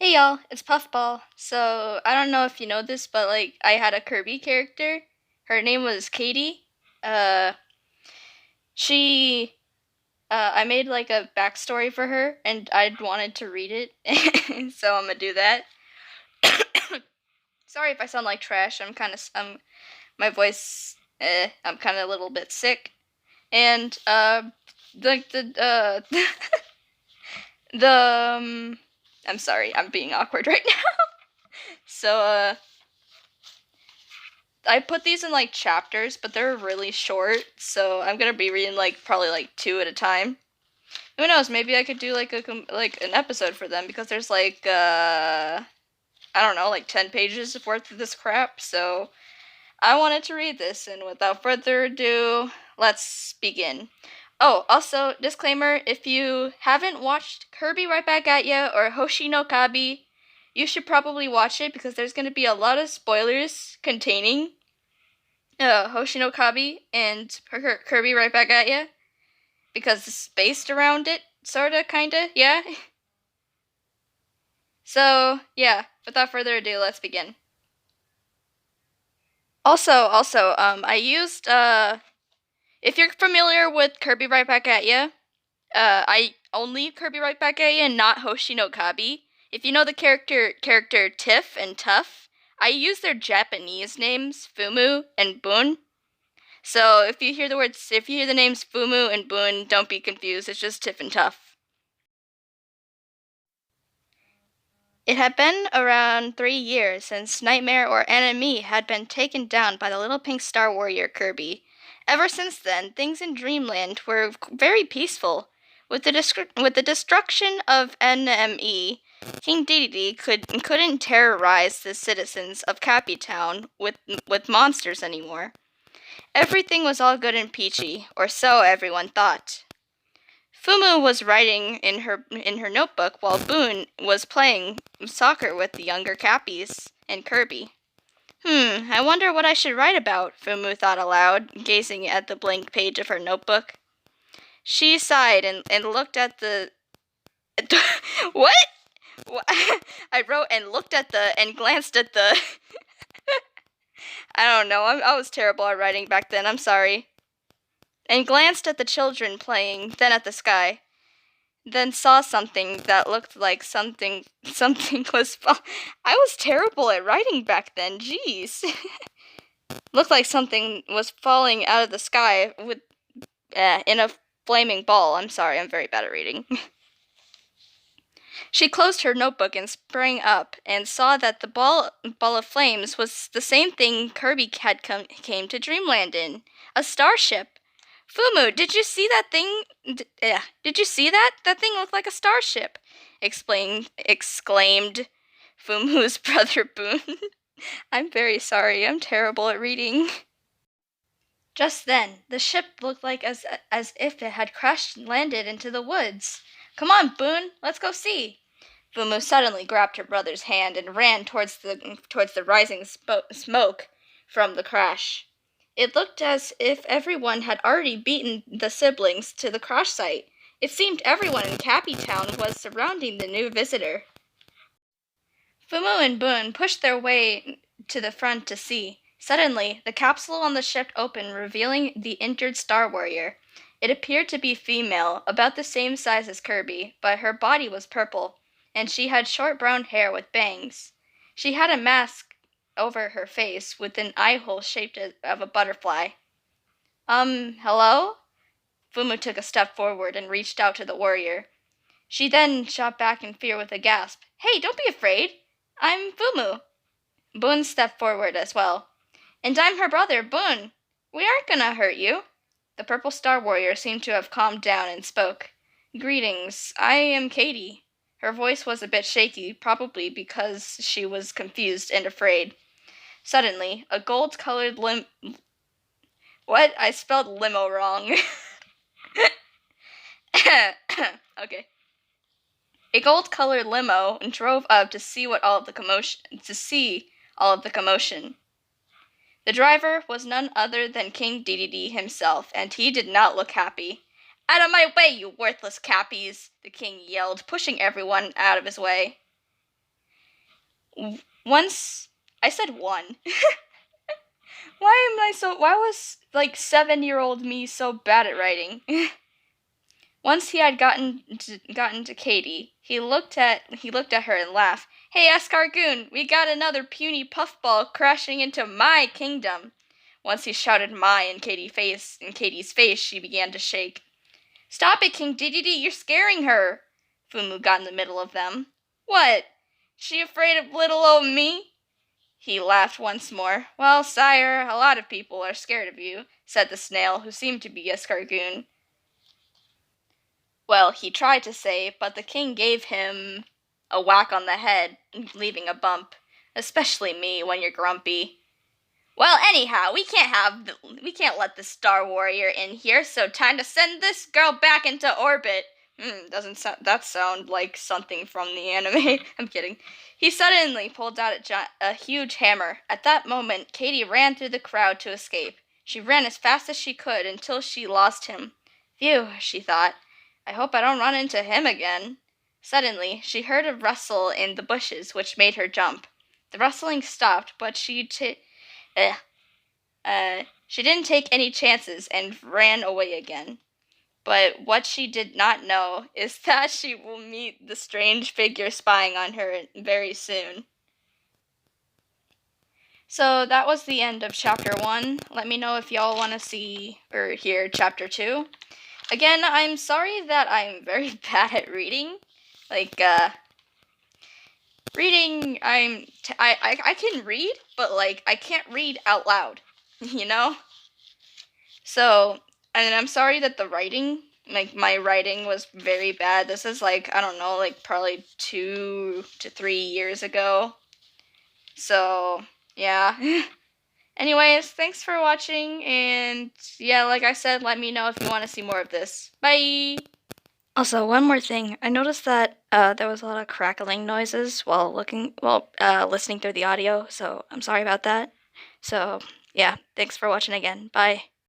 Hey y'all, it's Puffball. So, I don't know if you know this, but I had a Kirby character. Her name was Katie. Uh, she, I made like a backstory for her, and I wanted to read it, so I'm gonna do that. Sorry if I sound like trash. My voice, I'm kind of a little bit sick, and the the I'm sorry, I'm being awkward right now. So, I put these in like chapters, but they're really short, so I'm gonna be reading probably two at a time. Who knows? Maybe I could do like an episode for them because there's I don't know, like 10 pages worth of this crap. So I wanted to read this, and without further ado, let's begin. Oh, also disclaimer: if you haven't watched Kirby Right Back at Ya or Hoshi no Kabi, you should probably watch it because there's gonna be a lot of spoilers containing Hoshino Kabi and Kirby Right Back at Ya, because it's based around it, sorta, kinda, yeah. So, yeah, without further ado, let's begin. Also, I used, if you're familiar with Kirby Right Back at Ya, I only Kirby Right Back at Ya, not Hoshino Kabi. If you know the character Tiff and Tuff, I use their Japanese names, Fumu and Bun. So if you hear the names Fumu and Boon, don't be confused. It's just Tiff and Tuff. It had been around 3 years since Nightmare or Enemy had been taken down by the little pink star warrior Kirby. Ever since then, things in Dreamland were very peaceful. With the destruction of NME, King Dedede couldn't terrorize the citizens of Cappy Town with monsters anymore. Everything was all good and peachy, or so everyone thought. Fumu was writing in her notebook while Boone was playing soccer with the younger Cappies and Kirby. I wonder what I should write about, Fumu thought aloud, gazing at the blank page of her notebook. She sighed and looked at the... What? I wrote and looked at the... and glanced at the... I don't know, I was terrible at writing back then, I'm sorry. And glanced at the children playing, then at the sky. Then saw something that looked like something was I was terrible at writing back then, jeez. Looked like something was falling out of the sky with in a flaming ball. I'm sorry, I'm very bad at reading. She closed her notebook and sprang up and saw that the ball of flames was the same thing Kirby had came to Dreamland in, a starship. Fumu, did you see that thing? Did you see that? That thing looked like a starship, exclaimed Fumu's brother Boone. I'm very sorry, I'm terrible at reading. Just then, the ship looked like as if it had crashed and landed into the woods. Come on, Boone, let's go see. Fumu suddenly grabbed her brother's hand and ran towards the rising smoke from the crash. It looked as if everyone had already beaten the siblings to the crash site. It seemed everyone in Cappy Town was surrounding the new visitor. Fumu and Boone pushed their way to the front to see. Suddenly, the capsule on the ship opened, revealing the injured Star Warrior. It appeared to be female, about the same size as Kirby, but her body was purple, and she had short brown hair with bangs. She had a mask over her face with an eye hole shaped of a butterfly. Hello? Fumu took a step forward and reached out to the warrior. She then shot back in fear with a gasp. Hey, don't be afraid! I'm Fumu. Boone stepped forward as well. And I'm her brother, Boone. We aren't gonna hurt you. The purple star warrior seemed to have calmed down and spoke. Greetings, I am Katie. Her voice was a bit shaky, probably because she was confused and afraid. Suddenly, a gold-colored What? I spelled limo wrong. Okay. A gold-colored limo drove up to see all of the commotion. The driver was none other than King Dedede himself, and he did not look happy. Out of my way, you worthless Cappies! The king yelled, pushing everyone out of his way. Once I said one. Why was like 7-year-old me so bad at writing? Once he had gotten to Katie, he looked at her and laughed. "Hey, escargoon, we got another puny puffball crashing into my kingdom." Once he shouted "my" in Katie's face, she began to shake. "Stop it, King Dedede, you're scaring her." Fumu got in the middle of them. "What? She afraid of little old me?" He laughed once more. "Well, sire, a lot of people are scared of you," said the snail, who seemed to be escargoon. Well, he tried to say, but the king gave him a whack on the head, leaving a bump. "Especially me, when you're grumpy." "Well, anyhow, we can't let the Star Warrior in here, so time to send this girl back into orbit." Doesn't that sound like something from the anime? I'm kidding. He suddenly pulled out a huge hammer. At that moment, Katie ran through the crowd to escape. She ran as fast as she could until she lost him. "Phew," she thought. "I hope I don't run into him again." Suddenly, she heard a rustle in the bushes, which made her jump. The rustling stopped, but she didn't take any chances and ran away again. But what she did not know is that she will meet the strange figure spying on her very soon. So that was the end of chapter 1. Let me know if y'all want to see or hear chapter 2. Again, I'm sorry that I'm very bad at reading. Reading, I can read, but I can't read out loud, you know? So, and I'm sorry that the writing, my writing was very bad. This is I don't know, probably 2 to 3 years ago. So, yeah. Anyways, thanks for watching, and yeah, like I said, let me know if you want to see more of this. Bye! Also, one more thing. I noticed that there was a lot of crackling noises while listening through the audio, so I'm sorry about that. So, yeah, thanks for watching again. Bye.